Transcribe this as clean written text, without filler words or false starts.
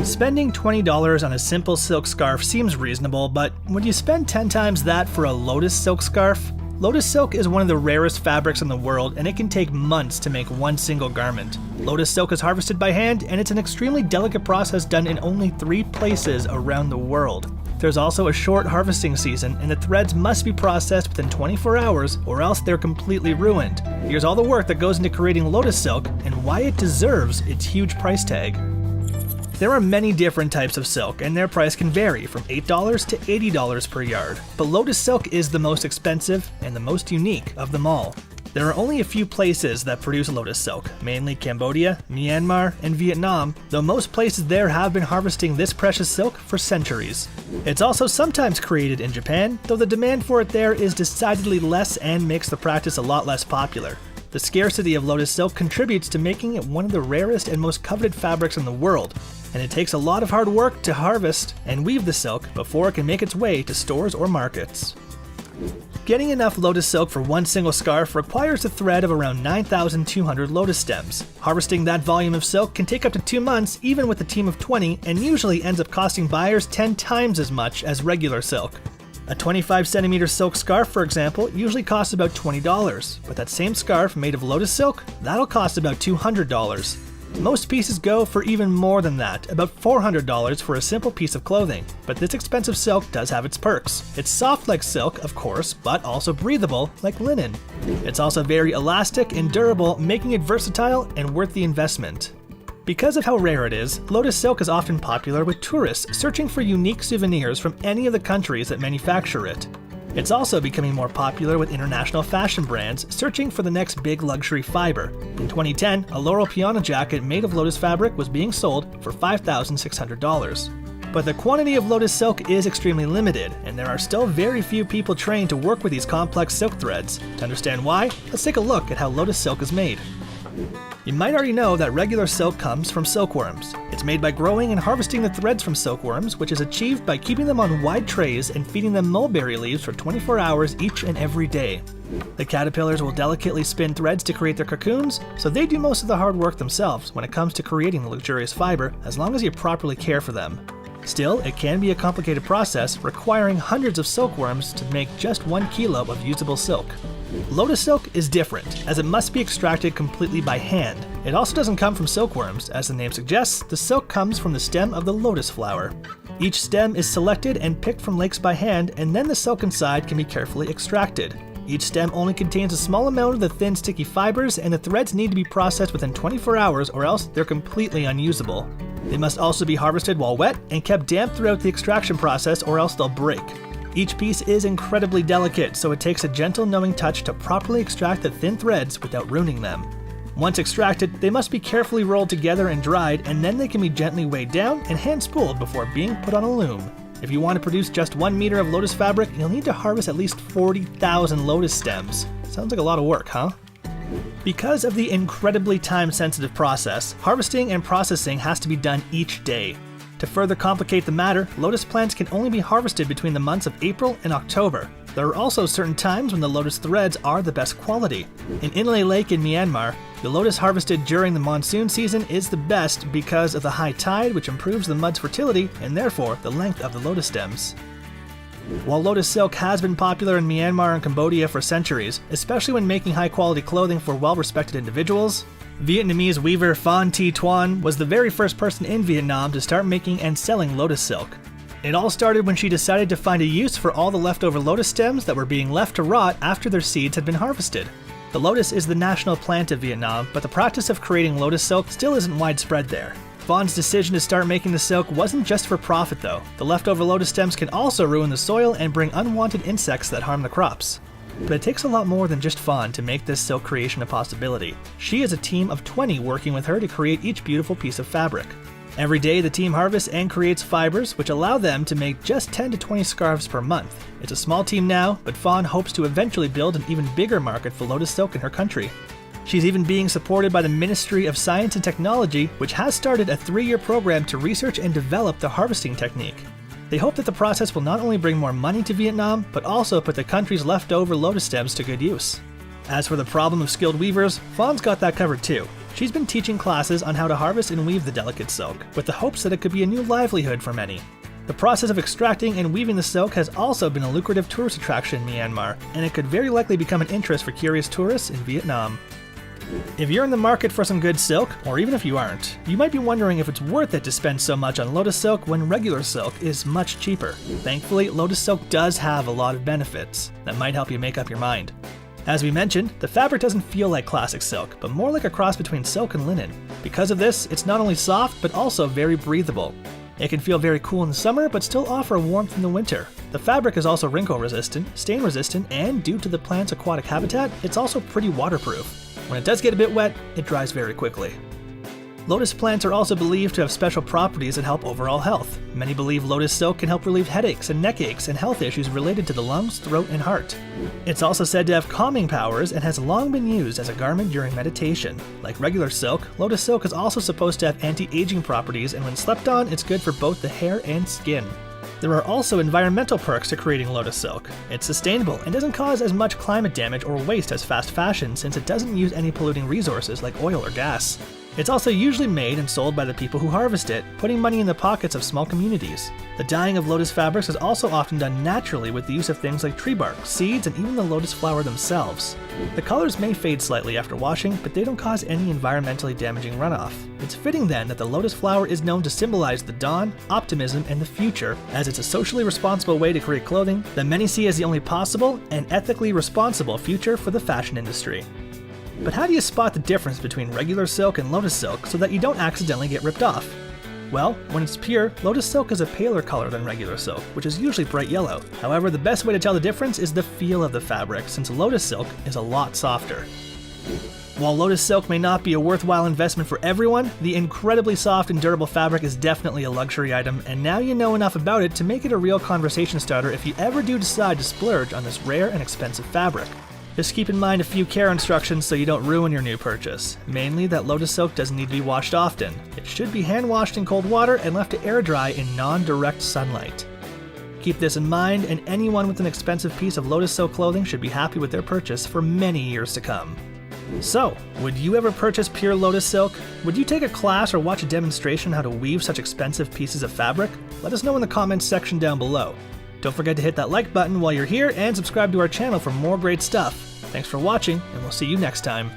Spending $20 on a simple silk scarf seems reasonable, but would you spend 10 times that for a lotus silk scarf? Lotus silk is one of the rarest fabrics in the world, and it can take months to make one single garment. Lotus silk is harvested by hand, and it's an extremely delicate process done in only 3 places around the world. There's also a short harvesting season, and the threads must be processed within 24 hours or else they're completely ruined. Here's all the work that goes into creating lotus silk and why it deserves its huge price tag. There are many different types of silk, and their price can vary from $8 to $80 per yard, but lotus silk is the most expensive and the most unique of them all. There are only a few places that produce lotus silk, mainly Cambodia, Myanmar, and Vietnam, though most places there have been harvesting this precious silk for centuries. It's also sometimes created in Japan, though the demand for it there is decidedly less and makes the practice a lot less popular. The scarcity of lotus silk contributes to making it one of the rarest and most coveted fabrics in the world, and it takes a lot of hard work to harvest and weave the silk before it can make its way to stores or markets. Getting enough lotus silk for one single scarf requires a thread of around 9,200 lotus stems. Harvesting that volume of silk can take up to 2 months even with a team of 20 and usually ends up costing buyers 10 times as much as regular silk. A 25 centimeter silk scarf, for example, usually costs about $20, but that same scarf made of lotus silk, that'll cost about $200. Most pieces go for even more than that, about $400 for a simple piece of clothing, but this expensive silk does have its perks. It's soft like silk, of course, but also breathable like linen. It's also very elastic and durable, making it versatile and worth the investment. Because of how rare it is, lotus silk is often popular with tourists searching for unique souvenirs from any of the countries that manufacture it. It's also becoming more popular with international fashion brands searching for the next big luxury fiber. In 2010, a Laurel piano jacket made of lotus fabric was being sold for $5,600. But the quantity of lotus silk is extremely limited, and there are still very few people trained to work with these complex silk threads. To understand why, let's take a look at how lotus silk is made. You might already know that regular silk comes from silkworms. It's made by growing and harvesting the threads from silkworms, which is achieved by keeping them on wide trays and feeding them mulberry leaves for 24 hours each and every day. The caterpillars will delicately spin threads to create their cocoons, so they do most of the hard work themselves when it comes to creating the luxurious fiber, as long as you properly care for them. Still, it can be a complicated process, requiring hundreds of silkworms to make just 1 kilo of usable silk. Lotus silk is different, as it must be extracted completely by hand. It also doesn't come from silkworms. As the name suggests, the silk comes from the stem of the lotus flower. Each stem is selected and picked from lakes by hand, and then the silk inside can be carefully extracted. Each stem only contains a small amount of the thin, sticky fibers, and the threads need to be processed within 24 hours or else they're completely unusable. They must also be harvested while wet and kept damp throughout the extraction process or else they'll break. Each piece is incredibly delicate, so it takes a gentle, knowing touch to properly extract the thin threads without ruining them. Once extracted, they must be carefully rolled together and dried, and then they can be gently weighed down and hand-spooled before being put on a loom. If you want to produce just 1 meter of lotus fabric, you'll need to harvest at least 40,000 lotus stems. Sounds like a lot of work, huh? Because of the incredibly time-sensitive process, harvesting and processing has to be done each day. To further complicate the matter, lotus plants can only be harvested between the months of April and October. There are also certain times when the lotus threads are the best quality. In Inle Lake in Myanmar, the lotus harvested during the monsoon season is the best because of the high tide, which improves the mud's fertility and therefore the length of the lotus stems. While lotus silk has been popular in Myanmar and Cambodia for centuries, especially when making high-quality clothing for well-respected individuals, Vietnamese weaver Phan Thi Tuan was the very first person in Vietnam to start making and selling lotus silk. It all started when she decided to find a use for all the leftover lotus stems that were being left to rot after their seeds had been harvested. The lotus is the national plant of Vietnam, but the practice of creating lotus silk still isn't widespread there. Phan's decision to start making the silk wasn't just for profit though. The leftover lotus stems can also ruin the soil and bring unwanted insects that harm the crops. But it takes a lot more than just Phan to make this silk creation a possibility. She has a team of 20 working with her to create each beautiful piece of fabric. Every day the team harvests and creates fibers, which allow them to make just 10 to 20 scarves per month. It's a small team now, but Phan hopes to eventually build an even bigger market for lotus silk in her country. She's even being supported by the Ministry of Science and Technology, which has started a 3-year program to research and develop the harvesting technique. They hope that the process will not only bring more money to Vietnam, but also put the country's leftover lotus stems to good use. As for the problem of skilled weavers, Phan's got that covered too. She's been teaching classes on how to harvest and weave the delicate silk, with the hopes that it could be a new livelihood for many. The process of extracting and weaving the silk has also been a lucrative tourist attraction in Myanmar, and it could very likely become an interest for curious tourists in Vietnam. If you're in the market for some good silk, or even if you aren't, you might be wondering if it's worth it to spend so much on lotus silk when regular silk is much cheaper. Thankfully, lotus silk does have a lot of benefits that might help you make up your mind. As we mentioned, the fabric doesn't feel like classic silk, but more like a cross between silk and linen. Because of this, it's not only soft, but also very breathable. It can feel very cool in the summer, but still offer warmth in the winter. The fabric is also wrinkle resistant, stain resistant, and due to the plant's aquatic habitat, it's also pretty waterproof. When it does get a bit wet, it dries very quickly. Lotus plants are also believed to have special properties that help overall health. Many believe lotus silk can help relieve headaches and neck aches and health issues related to the lungs, throat, and heart. It's also said to have calming powers and has long been used as a garment during meditation. Like regular silk, lotus silk is also supposed to have anti-aging properties, and when slept on, it's good for both the hair and skin. There are also environmental perks to creating lotus silk. It's sustainable and doesn't cause as much climate damage or waste as fast fashion, since it doesn't use any polluting resources like oil or gas. It's also usually made and sold by the people who harvest it, putting money in the pockets of small communities. The dyeing of lotus fabrics is also often done naturally with the use of things like tree bark, seeds, and even the lotus flower themselves. The colors may fade slightly after washing, but they don't cause any environmentally damaging runoff. It's fitting then that the lotus flower is known to symbolize the dawn, optimism, and the future, as it's a socially responsible way to create clothing that many see as the only possible and ethically responsible future for the fashion industry. But how do you spot the difference between regular silk and lotus silk so that you don't accidentally get ripped off? Well, when it's pure, lotus silk is a paler color than regular silk, which is usually bright yellow. However, the best way to tell the difference is the feel of the fabric, since lotus silk is a lot softer. While lotus silk may not be a worthwhile investment for everyone, the incredibly soft and durable fabric is definitely a luxury item, and now you know enough about it to make it a real conversation starter if you ever do decide to splurge on this rare and expensive fabric. Just keep in mind a few care instructions so you don't ruin your new purchase. Mainly that lotus silk doesn't need to be washed often. It should be hand washed in cold water and left to air dry in non-direct sunlight. Keep this in mind, and anyone with an expensive piece of lotus silk clothing should be happy with their purchase for many years to come. So, would you ever purchase pure lotus silk? Would you take a class or watch a demonstration on how to weave such expensive pieces of fabric? Let us know in the comments section down below. Don't forget to hit that like button while you're here and subscribe to our channel for more great stuff. Thanks for watching, and we'll see you next time.